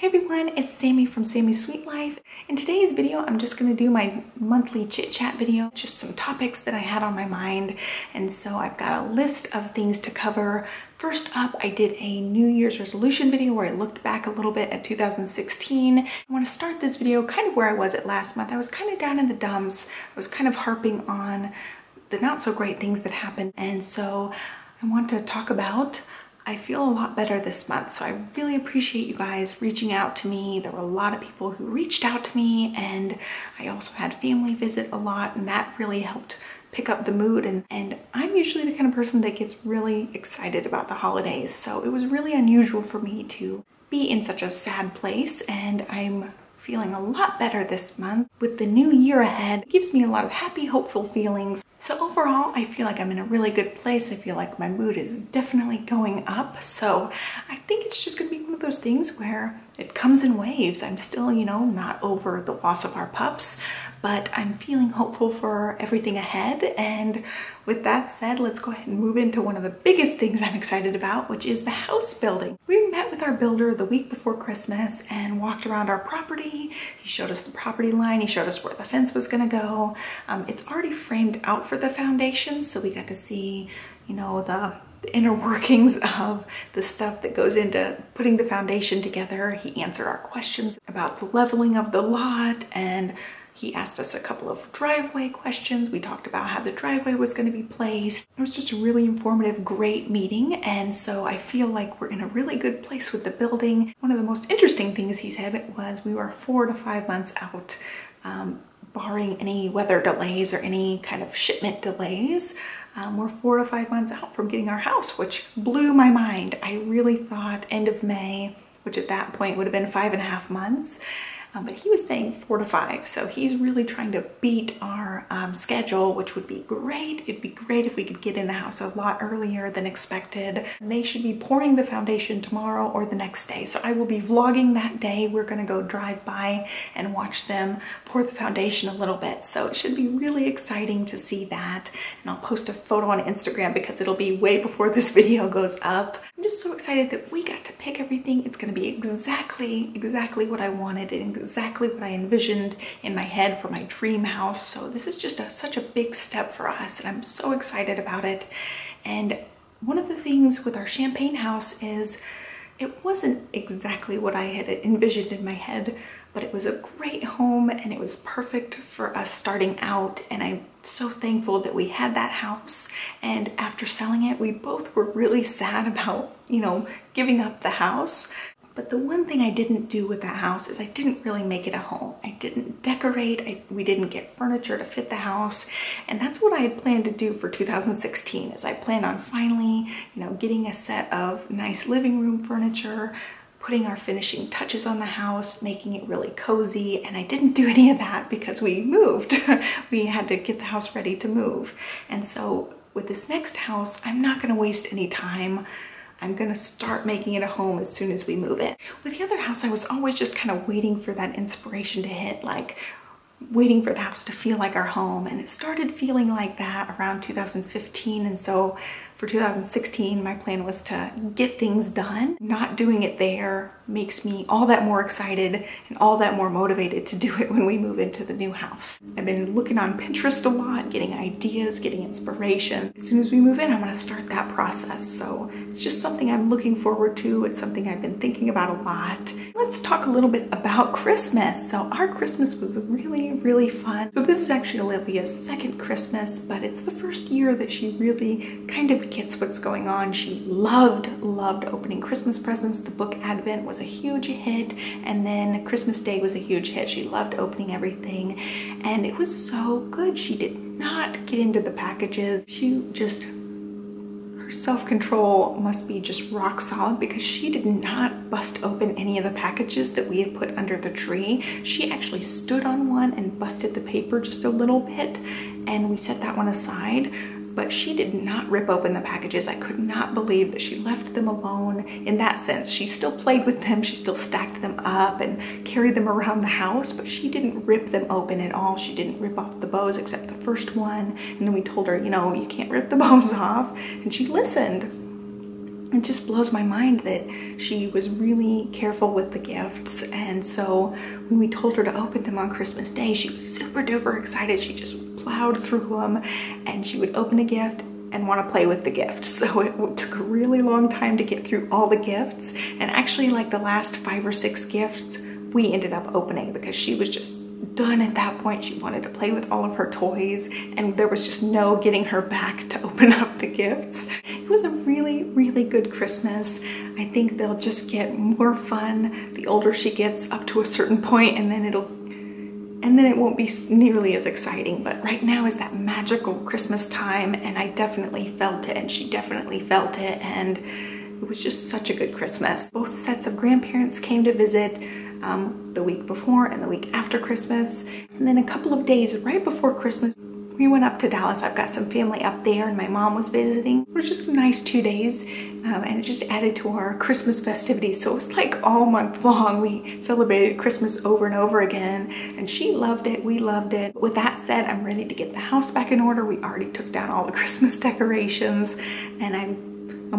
Hey everyone, it's Sammy from Sammy's Sweet Life. In today's video, I'm just going to do my monthly chit chat video, just some topics that I had on my mind. And so I've got a list of things to cover. First up, I did a New Year's resolution video where I looked back a little bit at 2016. I want to start this video kind of where I was at last month. I was kind of down in the dumps. I was kind of harping on the not so great things that happened. And so I want to talk about I feel a lot better this month, so I really appreciate you guys reaching out to me. There were a lot of people who reached out to me, and I also had family visit a lot, and that really helped pick up the mood. And I'm usually the kind of person that gets really excited about the holidays, so it was really unusual for me to be in such a sad place, and I'm feeling a lot better this month. With the new year ahead, it gives me a lot of happy, hopeful feelings. So overall, I feel like I'm in a really good place. I feel like my mood is definitely going up. So I think it's just gonna be one of those things where it comes in waves. I'm still, not over the loss of our pups, but I'm feeling hopeful for everything ahead. And with that said, let's go ahead and move into one of the biggest things I'm excited about, which is the house building. We met with our builder the week before Christmas and walked around our property. He showed us the property line. He showed us where the fence was gonna go. It's already framed out for the foundation, so we got to see, the inner workings of the stuff that goes into putting the foundation together. He answered our questions about the leveling of the lot, and he asked us a couple of driveway questions. We talked about how the driveway was going to be placed. It was just a really informative, great meeting. And so I feel like we're in a really good place with the building. One of the most interesting things he said was we were 4 to 5 months out, barring any weather delays or any kind of shipment delays. We're 4 to 5 months out from getting our house, which blew my mind. I really thought end of May, which at that point would have been 5.5 months. But he was saying 4 to 5. So he's really trying to beat our schedule, which would be great. It'd be great if we could get in the house a lot earlier than expected. And they should be pouring the foundation tomorrow or the next day. So I will be vlogging that day. We're gonna go drive by and watch them pour the foundation a little bit. So it should be really exciting to see that. And I'll post a photo on Instagram because it'll be way before this video goes up. I'm just so excited that we got to pick everything. It's gonna be exactly what I wanted and exactly what I envisioned in my head for my dream house. So this is just such a big step for us, and I'm so excited about it. And one of the things with our champagne house is it wasn't exactly what I had envisioned in my head, but it was a great home and it was perfect for us starting out. And I'm so thankful that we had that house. And after selling it, we both were really sad about, giving up the house. But the one thing I didn't do with that house is I didn't really make it a home. I didn't decorate, we didn't get furniture to fit the house. And that's what I had planned to do for 2016, is I planned on finally, getting a set of nice living room furniture, putting our finishing touches on the house, making it really cozy. And I didn't do any of that because we moved. We had to get the house ready to move. And so with this next house, I'm not gonna waste any time. I'm gonna start making it a home as soon as we move it. With the other house, I was always just kind of waiting for that inspiration to hit, like waiting for the house to feel like our home. And it started feeling like that around 2015. And so for 2016, my plan was to get things done. Not doing it there makes me all that more excited and all that more motivated to do it when we move into the new house. I've been looking on Pinterest a lot, getting ideas, getting inspiration. As soon as we move in, I'm gonna start that process. So it's just something I'm looking forward to. It's something I've been thinking about a lot. Let's talk a little bit about Christmas. So our Christmas was really fun. So this is actually Olivia's second Christmas, but it's the first year that she really kind of gets what's going on. She loved opening Christmas presents. The book Advent was a huge hit, and then Christmas Day was a huge hit. She loved opening everything, and it was so good. She did not get into the packages. Her self-control must be just rock solid, because she did not bust open any of the packages that we had put under the tree. She actually stood on one and busted the paper just a little bit, and we set that one aside. But she did not rip open the packages. I could not believe that she left them alone in that sense. She still played with them. She still stacked them up and carried them around the house, but she didn't rip them open at all. She didn't rip off the bows except the first one. And then we told her, you can't rip the bows off. And she listened. it just blows my mind that she was really careful with the gifts. And so when we told her to open them on Christmas Day, she was super duper excited. She just plowed through them, and she would open a gift and want to play with the gift. So it took a really long time to get through all the gifts. And actually, like the last 5 or 6 gifts we ended up opening, because she was just done at that point. She wanted to play with all of her toys, and there was just no getting her back to open up the gifts. It was a really, really good Christmas. I think they'll just get more fun the older she gets up to a certain point, and then it won't be nearly as exciting. But right now is that magical Christmas time, and I definitely felt it, and she definitely felt it, and it was just such a good Christmas. Both sets of grandparents came to visit the week before and the week after Christmas. And then a couple of days right before Christmas, we went up to Dallas. I've got some family up there, and my mom was visiting. It was just a nice 2 days, and it just added to our Christmas festivities. So it was like all month long we celebrated Christmas over and over again, and she loved it, we loved it. With that said, I'm ready to get the house back in order. We already took down all the Christmas decorations, and I'm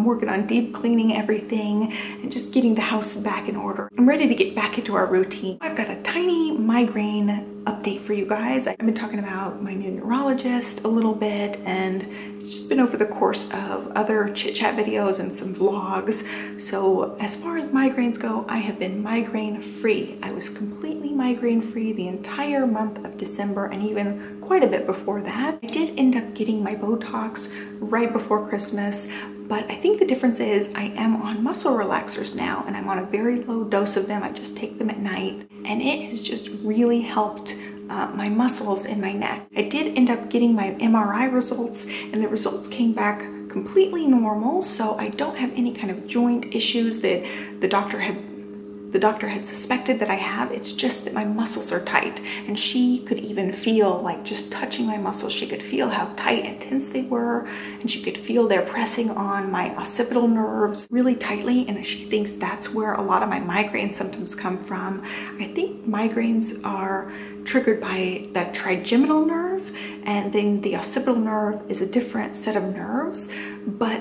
working on deep cleaning everything and just getting the house back in order. I'm ready to get back into our routine. I've got a tiny migraine update for you guys. I've been talking about my new neurologist a little bit, and it's just been over the course of other chit chat videos and some vlogs. So as far as migraines go, I have been migraine free. I was completely migraine free the entire month of December, and even quite a bit before that. I did end up getting my Botox right before Christmas, but I think the difference is I am on muscle relaxers now, and I'm on a very low dose of them. I just take them at night, and it has just really helped my muscles in my neck. I did end up getting my MRI results, and the results came back completely normal, so I don't have any kind of joint issues that the doctor had suspected that I have. It's just that my muscles are tight, and she could even feel, like, just touching my muscles, she could feel how tight and tense they were, and she could feel they're pressing on my occipital nerves really tightly, and she thinks that's where a lot of my migraine symptoms come from. I think migraines are triggered by that trigeminal nerve, and then the occipital nerve is a different set of nerves, but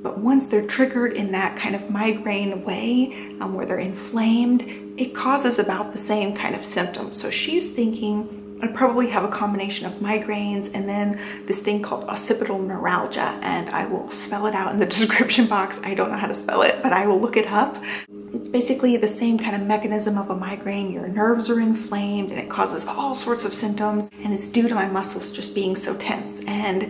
once they're triggered in that kind of migraine way, where they're inflamed, it causes about the same kind of symptoms. So she's thinking I probably have a combination of migraines and then this thing called occipital neuralgia, and I will spell it out in the description box. I don't know how to spell it, but I will look it up. It's basically the same kind of mechanism of a migraine. Your nerves are inflamed, and it causes all sorts of symptoms, and it's due to my muscles just being so tense. And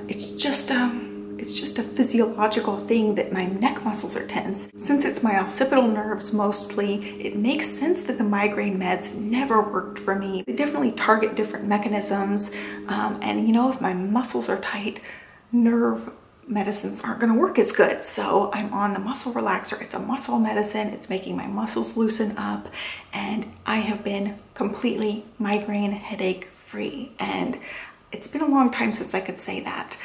it's just a physiological thing that my neck muscles are tense. Since it's my occipital nerves mostly, it makes sense that the migraine meds never worked for me. They definitely target different mechanisms, and you know, if my muscles are tight, nerve medicines aren't going to work as good. So I'm on the muscle relaxer. It's a muscle medicine. It's making my muscles loosen up, and I have been completely migraine headache free. And it's been a long time since I could say that.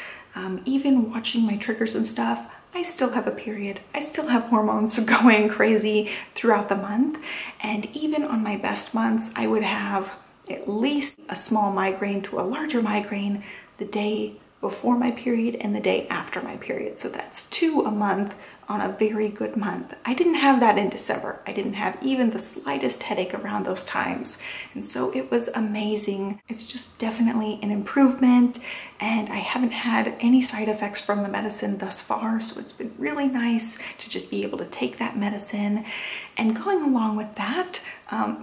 Even watching my triggers and stuff, I still have a period. I still have hormones going crazy throughout the month. And even on my best months, I would have at least a small migraine to a larger migraine the day before my period and the day after my period. So that's 2 a month on a very good month. I didn't have that in December. I didn't have even the slightest headache around those times. And so it was amazing. It's just definitely an improvement, and I haven't had any side effects from the medicine thus far. So it's been really nice to just be able to take that medicine. And going along with that,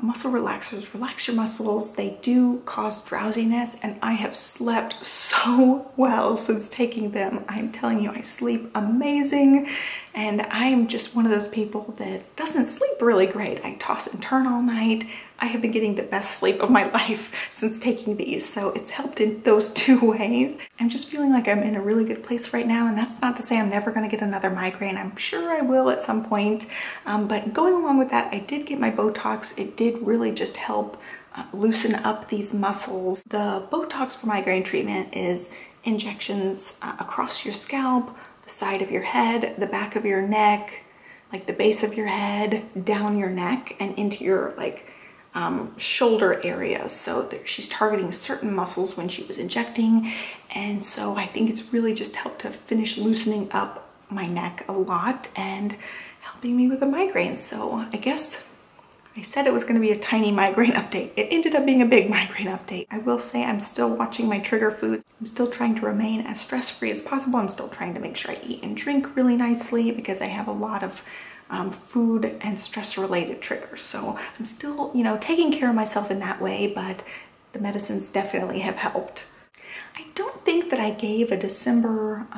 muscle relaxers relax your muscles. They do cause drowsiness, and I have slept so well since taking them. I'm telling you, I sleep amazing, and I'm just one of those people that doesn't sleep really great. I toss and turn all night. I have been getting the best sleep of my life since taking these, so it's helped in those 2 ways. I'm just feeling like I'm in a really good place right now, and that's not to say I'm never going to get another migraine. I'm sure I will at some point, but going along with that, I did get my Botox. It did really just help loosen up these muscles. The Botox for migraine treatment is injections across your scalp, the side of your head, the back of your neck, like the base of your head, down your neck, and into your shoulder areas. So she's targeting certain muscles when she was injecting, and so I think it's really just helped to finish loosening up my neck a lot and helping me with the migraine. So I guess I said it was going to be a tiny migraine update. It ended up being a big migraine update. I will say I'm still watching my trigger foods. I'm still trying to remain as stress-free as possible. I'm still trying to make sure I eat and drink really nicely because I have a lot of food and stress-related triggers. So I'm still, you know, taking care of myself in that way, but the medicines definitely have helped. I don't think that I gave a December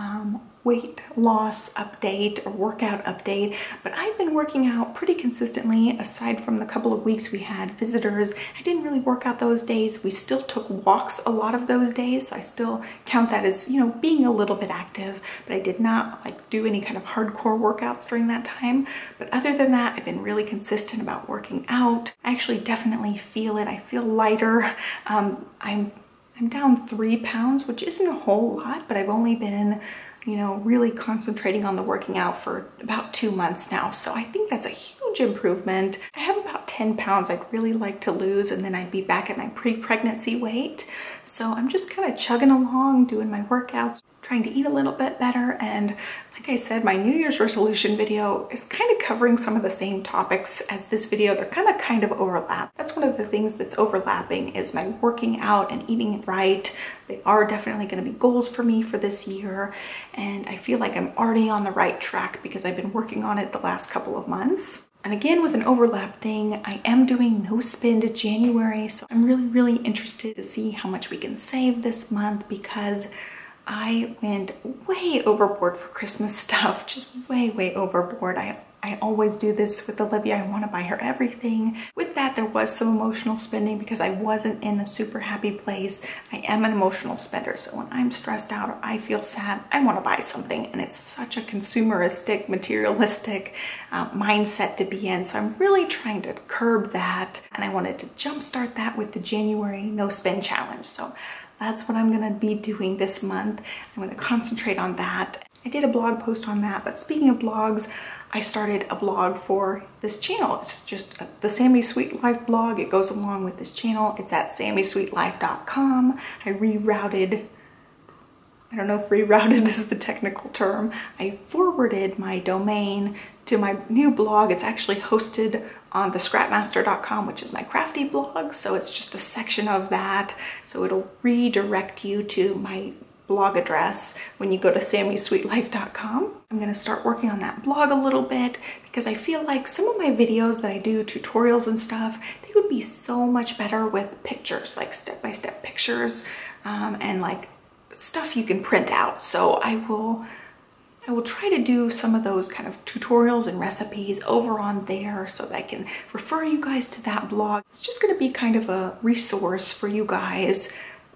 weight loss update or workout update, but I've been working out pretty consistently aside from the couple of weeks we had visitors. I didn't really work out those days. We still took walks a lot of those days, so I still count that as, you know, being a little bit active, but I did not like do any kind of hardcore workouts during that time. But other than that, I've been really consistent about working out. I actually definitely feel it. I feel lighter. I'm down 3 pounds, which isn't a whole lot, but I've only been, you know, really concentrating on the working out for about 2 months now. So I think that's a huge improvement. I have about 10 pounds I'd really like to lose, and then I'd be back at my pre-pregnancy weight. So I'm just kind of chugging along, doing my workouts, trying to eat a little bit better. And like I said, my New Year's resolution video is kind of covering some of the same topics as this video. They're kind of overlap. That's one of the things that's overlapping is my working out and eating right. They are definitely going to be goals for me for this year. And I feel like I'm already on the right track because I've been working on it the last couple of months. And again, with an overlap thing, I am doing no spend January. So I'm really interested to see how much we can save this month because I went way overboard for Christmas stuff, just way overboard. I always do this with Olivia. I want to buy her everything. With that, there was some emotional spending because I wasn't in a super happy place. I am an emotional spender, so when I'm stressed out or I feel sad, I want to buy something, and it's such a consumeristic, materialistic mindset to be in. So I'm really trying to curb that, and I wanted to jumpstart that with the January no spend challenge. So that's what I'm gonna be doing this month. I'm gonna concentrate on that. I did a blog post on that, but speaking of blogs, I started a blog for this channel. It's just the Sammy Sweet Life blog. It goes along with this channel. It's at sammysweetlife.com. I rerouted, I don't know if rerouted is the technical term. I forwarded my domain to my new blog. It's actually hosted on thescrapmaster.com, which is my crafty blog. So it's just a section of that. So it'll redirect you to my blog address when you go to sammysweetlife.com. I'm gonna start working on that blog a little bit because I feel like some of my videos that I do, tutorials and stuff, they would be so much better with pictures, like step-by-step pictures and like stuff you can print out. So I will try to do some of those kind of tutorials and recipes over on there so that I can refer you guys to that blog. It's just gonna be kind of a resource for you guys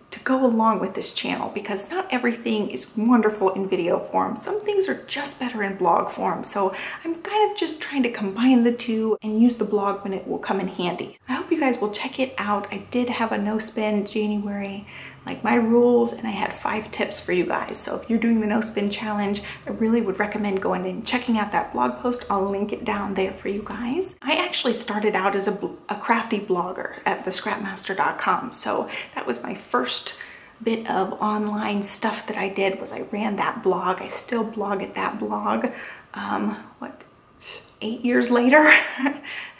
to go along with this channel because not everything is wonderful in video form. Some things are just better in blog form. So I'm kind of just trying to combine the two and use the blog when it will come in handy. I hope you guys will check it out. I did have a no spend January, like my rules, and I had 5 tips for you guys. So if you're doing the no spend challenge, I really would recommend going and checking out that blog post. I'll link it down there for you guys. I actually started out as a crafty blogger at thescrapmaster.com. So that was my first bit of online stuff that I did was I ran that blog. I still blog at that blog. 8 years later?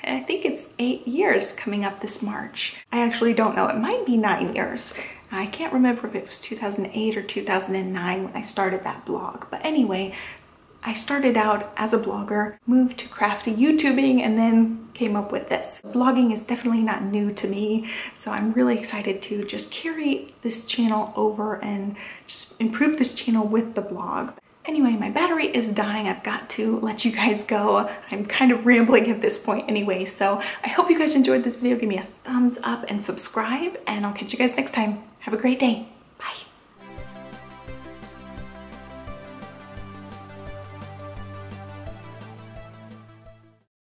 I think it's 8 years coming up this March. I actually don't know. It might be 9 years. I can't remember if it was 2008 or 2009 when I started that blog. But anyway, I started out as a blogger, moved to crafty YouTubing, and then came up with this. Blogging is definitely not new to me, so I'm really excited to just carry this channel over and just improve this channel with the blog. Anyway, my battery is dying. I've got to let you guys go. I'm kind of rambling at this point anyway, so I hope you guys enjoyed this video. Give me a thumbs up and subscribe, and I'll catch you guys next time. Have a great day. Bye.